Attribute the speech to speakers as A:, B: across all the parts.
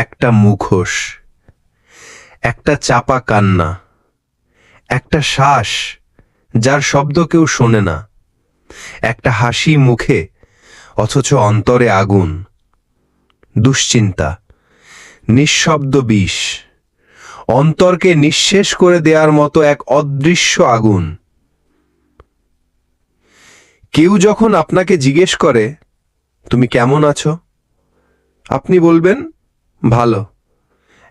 A: একটা মুখোশ, একটা চাপা কান্না, একটা শ্বাস যার শব্দ কেউ শোনে না, একটা হাসি মুখে অথচ অন্তরে আগুন, দুশ্চিন্তা, নিঃশব্দ বিষ, অন্তরকে নিঃশেষ করে দেওয়ার মতো এক অদৃশ্য আগুন। কেউ যখন আপনাকে জিজ্ঞেস করে তুমি কেমন আছো, আপনি বলবেন ভালো,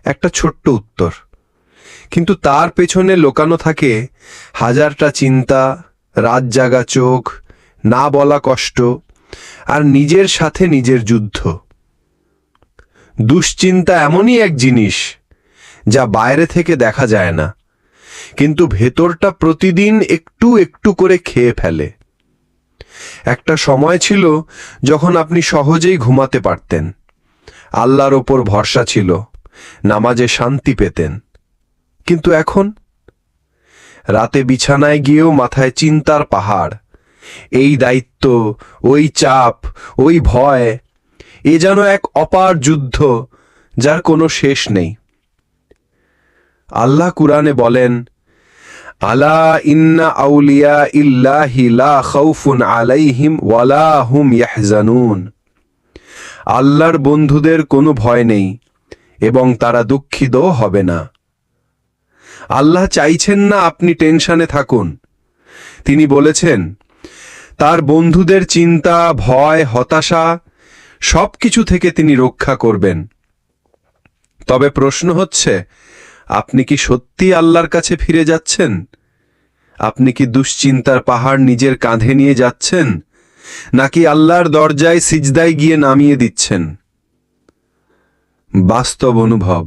A: একটা ছোট্ট উত্তর, কিন্তু তার পেছনে লুকানো থাকে হাজারটা চিন্তা, রাত জাগা চোখ, না বলা কষ্ট, আর নিজের সাথে নিজের যুদ্ধ। দুশ্চিন্তা এমনই এক জিনিস যা বাইরে থেকে দেখা যায় না, কিন্তু ভেতরটা প্রতিদিন একটু একটু করে খেয়ে ফেলে। একটা সময় ছিল যখন আপনি সহজেই ঘুমাতে পারতেন, আল্লাহর ওপর ভরসা ছিল, নামাজে শান্তি পেতেন। কিন্তু এখন রাতে বিছানায় গিয়েও মাথায় চিন্তার পাহাড়, এই দায়িত্ব, ওই চাপ, ওই ভয়, এ যেন এক অপার যুদ্ধ যার কোনো শেষ নেই। আল্লাহ কুরআনে বলেন, আলা ইন্না আউলিয়া ইল্লাহি লা খাউফুন আলাইহিম ওয়ালা হুম ইয়াহজানুন। আল্লাহর বন্ধুদের কোনো ভয় নেই এবং তারা দুঃখিতও হবে না। আল্লাহ চাইছেন না আপনি টেনশনে থাকুন। তিনি বলেছেন তার বন্ধুদের চিন্তা, ভয়, হতাশা সবকিছু থেকে তিনি রক্ষা করবেন। তবে প্রশ্ন হচ্ছে, আপনি কি সত্যি আল্লাহর কাছে ফিরে যাচ্ছেন? আপনি কি দুশ্চিন্তার পাহাড় নিজের কাঁধে নিয়ে যাচ্ছেন, নাকি আল্লাহর দরজায় সিজদায় গিয়ে নামিয়ে দিচ্ছেন? বাস্তব অনুভব,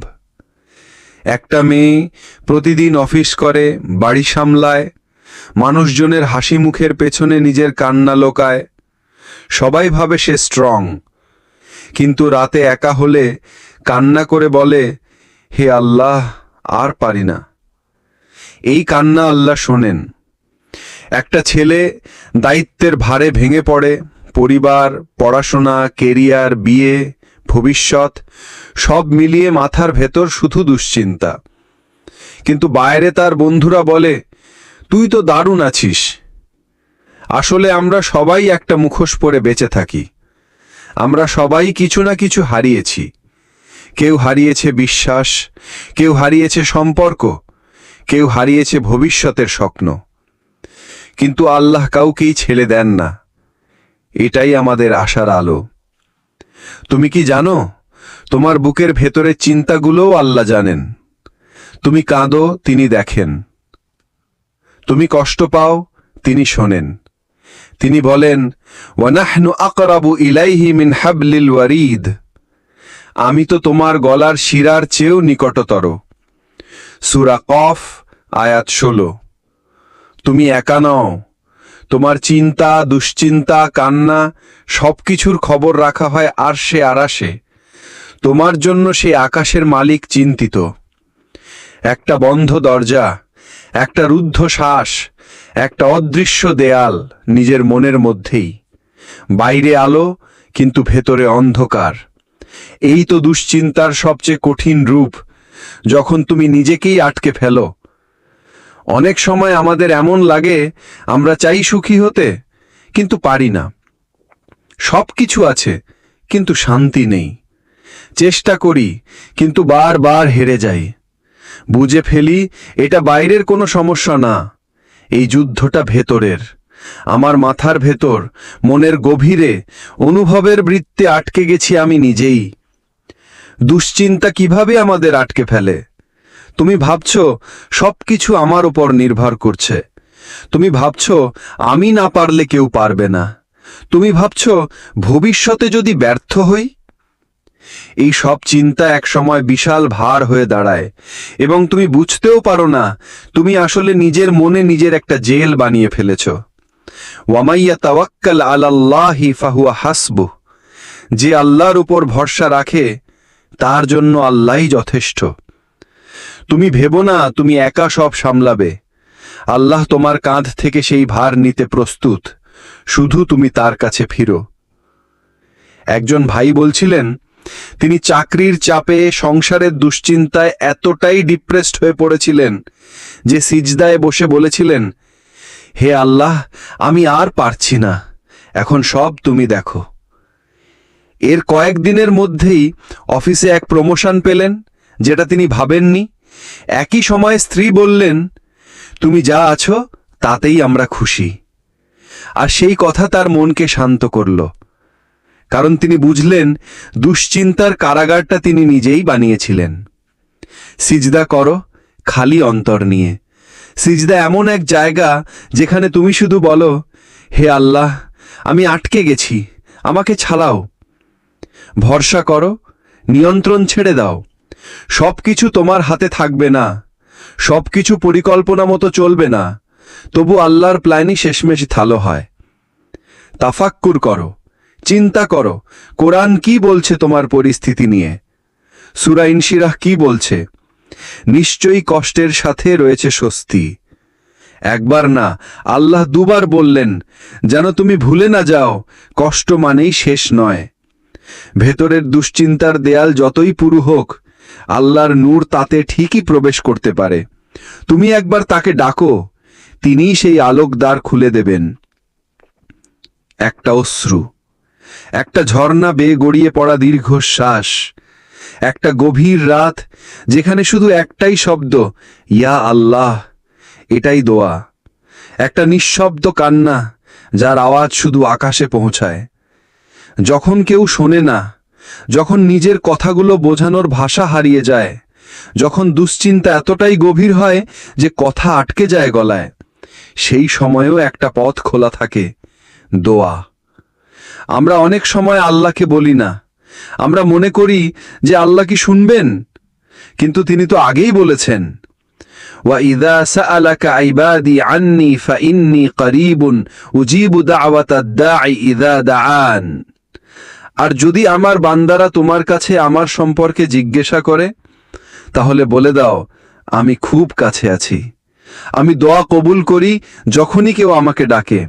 A: একটা মেয়ে প্রতিদিন অফিস করে, বাড়ি সামলায়, মানুষজনের হাসি মুখের পেছনে নিজের কান্না লোকায়। সবাই ভাবে সে স্ট্রং, কিন্তু রাতে একা হলে কান্না করে বলে, হে আল্লাহ, আর পারি না। এই কান্না আল্লাহ শোনেন। একটা ছেলে দায়িত্বের ভারে ভেঙে পড়ে, পরিবার, পড়াশোনা, কেরিয়ার, বিয়ে, ভবিষ্যৎ সব মিলিয়ে মাথার ভেতর শুধু দুশ্চিন্তা। কিন্তু বাইরে তার বন্ধুরা বলে, তুই তো দারুণ আছিস। আসলে আমরা সবাই একটা মুখোশ পরে বেঁচে থাকি। আমরা সবাই কিছু না কিছু হারিয়েছি। কেউ হারিয়েছে বিশ্বাস, কেউ হারিয়েছে সম্পর্ক, কেউ হারিয়েছে ভবিষ্যতের স্বপ্ন। কিন্তু আল্লাহ কাউকেই ছেড়ে দেন না। এটাই আমাদের আশার আলো। তুমি কি জানো, তোমার বুকের ভেতরের চিন্তাগুলোও আল্লাহ জানেন। তুমি কাঁদো, তিনি দেখেন। তুমি কষ্ট পাও, তিনি শোনেন। তিনি বলেন, ওয়ানাহনু আকরাবু ইলাইহি মিন হাবলিল ওয়ারিদ। আমি তো তোমার গলার শিরার চেয়েও নিকটতর। সূরা কফ, আয়াত 16। তুমি একা নও। তোমার চিন্তা, দুশ্চিন্তা, কান্না সবকিছুর খবর রাখা হয় আরশে আরাশে। তোমার জন্য সেই আকাশের মালিক চিন্তিত। একটা বন্ধ দরজা, একটা রুদ্ধ শ্বাস, একটা অদৃশ্য দেয়াল নিজের মনের মধ্যেই। বাইরে আলো, কিন্তু ভেতরে অন্ধকার। এই তো দুশ্চিন্তার সবচেয়ে কঠিন রূপ, যখন তুমি নিজেকেই আটকে ফেলো। অনেক সময় আমাদের এমন লাগে আমরা চাই সুখী হতে, কিন্তু পারি না। সব কিছু আছে, কিন্তু শান্তি নেই। চেষ্টা করি, কিন্তু বারবার হেরে যাই। বুঝে ফেলি এটা বাইরের কোনো সমস্যা না, এই যুদ্ধটা ভেতরের। আমার মাথার ভেতর, মনের গভীরে, অনুভবের বৃত্তে আটকে গেছি আমি নিজেই। দুশ্চিন্তা কিভাবে আমাদের আটকে ফেলে? তুমি ভাবছো সবকিছু আমার উপর নির্ভর করছে। তুমি ভাবছো আমি না পারলে কেউ পারবে না। তুমি ভাবছো ভবিষ্যতে যদি ব্যর্থ হই। এই সব চিন্তা একসময় বিশাল ভার হয়ে দাঁড়ায়, এবং তুমি বুঝতেও পারো না তুমি আসলে নিজের মনে নিজের একটা জেল বানিয়ে ফেলেছ। ওয়ামাইয়া তাওয়াক্কাল আলাল্লাহি ফাহুয়া হাসবুহ। যে আল্লাহর উপর ভরসা রাখে, তার জন্য আল্লাহই যথেষ্ট। তুমি ভেবো না তুমি একা সব সামলাবে। আল্লাহ তোমার কাঁধ থেকে সেই ভার নিতে প্রস্তুত, শুধু তুমি তার কাছে ফিরো। একজন ভাই বলছিলেন, তিনি চাকরির চাপে, সংসারের দুশ্চিন্তায় এতটাই ডিপ্রেসড হয়ে পড়েছিলেন যে সিজদায় বসে বলেছিলেন, হে আল্লাহ, আমি আর পারছি না, এখন সব তুমি দেখো। এর কয়েকদিনের মধ্যেই অফিসে এক প্রমোশন পেলেন, যেটা তিনি ভাবেননি। একই সময়ে স্ত্রী বললেন, তুমি যা আছো তাতেই আমরা খুশি। আর সেই কথা তার মনকে শান্ত করল, কারণ তিনি বুঝলেন দুশ্চিন্তার কারাগারটা তিনি নিজেই বানিয়েছিলেন। সিজদা করো খালি অন্তর নিয়ে। সিজদা এমন এক জায়গা যেখানে তুমি শুধু বলো, হে আল্লাহ, আমি আটকে গেছি, আমাকে ছাড়াও। ভরসা করো, নিয়ন্ত্রণ ছেড়ে দাও। সব কিছু তোমার হাতে থাকবে না, সব কিছু পরিকল্পনা মতো চলবে না, তবু আল্লাহর প্ল্যানই শেষমেশ ভালো হয়। তাফাক্কুর করো, চিন্তা করো, কোরআন কি বলছে তোমার পরিস্থিতি নিয়ে। সূরা ইনশিরাহ কি বলছে? নিশ্চয়ই কষ্টের সাথে রয়েছে স্বস্তি। একবার না, আল্লাহ দুবার বললেন, যেন তুমি ভুলে না যাও, কষ্ট মানেই শেষ নয়। ভেতরের দুশ্চিন্তার দেয়াল যতই পুরু হোক, আল্লাহর নূর তাতে ঠিকই প্রবেশ করতে পারে। তুমি একবার তাকে ডাকো, তিনিই সেই আলোক দ্বার খুলে দেবেন। একটা অশ্রু, একটা ঝর্ণা বেয়ে গড়িয়ে পড়া দীর্ঘশ্বাস, একটা গভীর রাত যেখানে শুধু একটাই শব্দ, ইয়া আল্লাহ, এটাই দোয়া। একটা নিঃশব্দ কান্না, যার আওয়াজ শুধু আকাশে পৌঁছায়। যখন কেউ শোনে না, যখন নিজের কথাগুলো বোঝানোর ভাষা হারিয়ে যায়, যখন দুশ্চিন্তা এতটাই গভীর হয় যে কথা আটকে যায় গলায়, সেই সময়েও একটা পথ খোলা থাকে, দোয়া। আমরা অনেক সময় আল্লাহকে বলি না, আমরা মনে করি যে আল্লাহ কি শুনবেন, কিন্তু তিনি তো আগেই বলেছেন, وَإِذَا سَأَلَكَ عِبَادِي عَنِّي فَإِنِّي قَرِيبٌ أُجِيبُ دَعْوَةَ الدَّاعِ إِذَا دَعَانِ। আর যদি আমার বান্দারা তোমার কাছে আমার সম্পর্কে জিজ্ঞাসা করে, তাহলে বলে দাও, আমি খুব কাছে আছি, আমি দোয়া কবুল করি যখনই কেউ আমাকে ডাকে।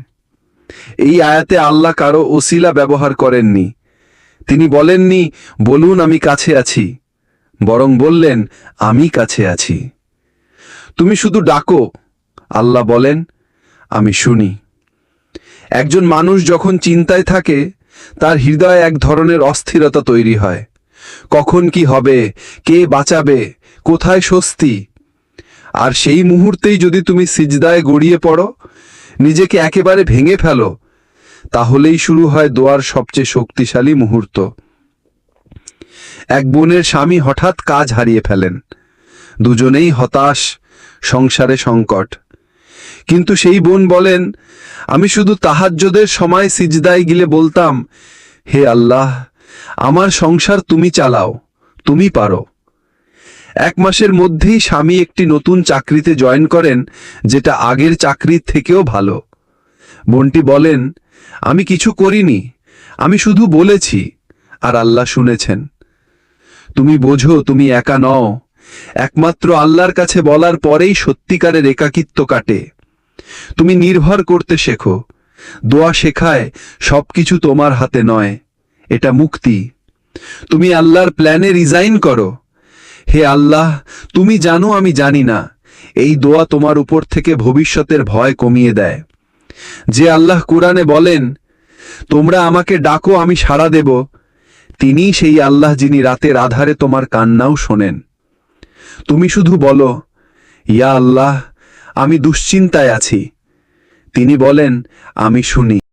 A: এই আয়াতে আল্লাহ কারো ওসিলা ব্যবহার করেননি। তিনি বলেননি, বলুন আমি কাছে আছি, বরং বললেন, আমি কাছে আছি। তুমি শুধু ডাকো, আল্লাহ বলেন, আমি শুনি। একজন মানুষ যখন চিন্তায় থাকে, তার হৃদয়ে এক ধরনের অস্থিরতা তৈরি হয়। কখন কি হবে, কে বাঁচাবে, কোথায় স্বস্তি? আর সেই মুহূর্তেই যদি তুমি সিজদায় গড়িয়ে পড়ো, নিজেকে একেবারে ভেঙে ফেলো, তাহলেই শুরু হয় দোয়ার সবচেয়ে শক্তিশালী মুহূর্ত। এক বোনের স্বামী হঠাৎ কাজ হারিয়ে ফেলেন। দুজনেই হতাশ, সংসারে সংকট। কিন্তু সেই বোন বলেন, আমি শুধু তাহাজ্জুদের সময় সিজদায় গিলে বলতাম, হে আল্লাহ, আমার সংসার তুমি চালাও, তুমি পারো। এক মাসের মধ্যেই স্বামী একটি নতুন চাকরিতে জয়েন করেন, যেটা আগের চাকরির থেকেও ভালো। বোনটি বলেন, আমি কিছু করিনি, আমি শুধু বলেছি, আর আল্লাহ শুনেছেন। তুমি বোঝো তুমি একা নও। একমাত্র আল্লাহর কাছে বলার পরেই সত্যিকারের একাকিত্ব কাটে। তুমি নির্ভর করতে শেখো। দোয়া শেখায় সবকিছু তোমার হাতে নয়, এটা মুক্তি। তুমি আল্লাহর প্ল্যানে রিজাইন করো। হে আল্লাহ, তুমি জানো আমি জানি না। এই দোয়া তোমার উপর থেকে ভবিষ্যতের ভয় কমিয়ে দেয়। যে আল্লাহ কুরআনে বলেন, তোমরা আমাকে ডাকো আমি সাড়া দেব, তিনিই সেই আল্লাহ যিনি রাতের আধারে তোমার কান্নাও শোনেন। তুমি শুধু বলো, ইয়া আল্লাহ, আমি দুশ্চিন্তায় আছি। তিনি বলেন, আমি শুনি।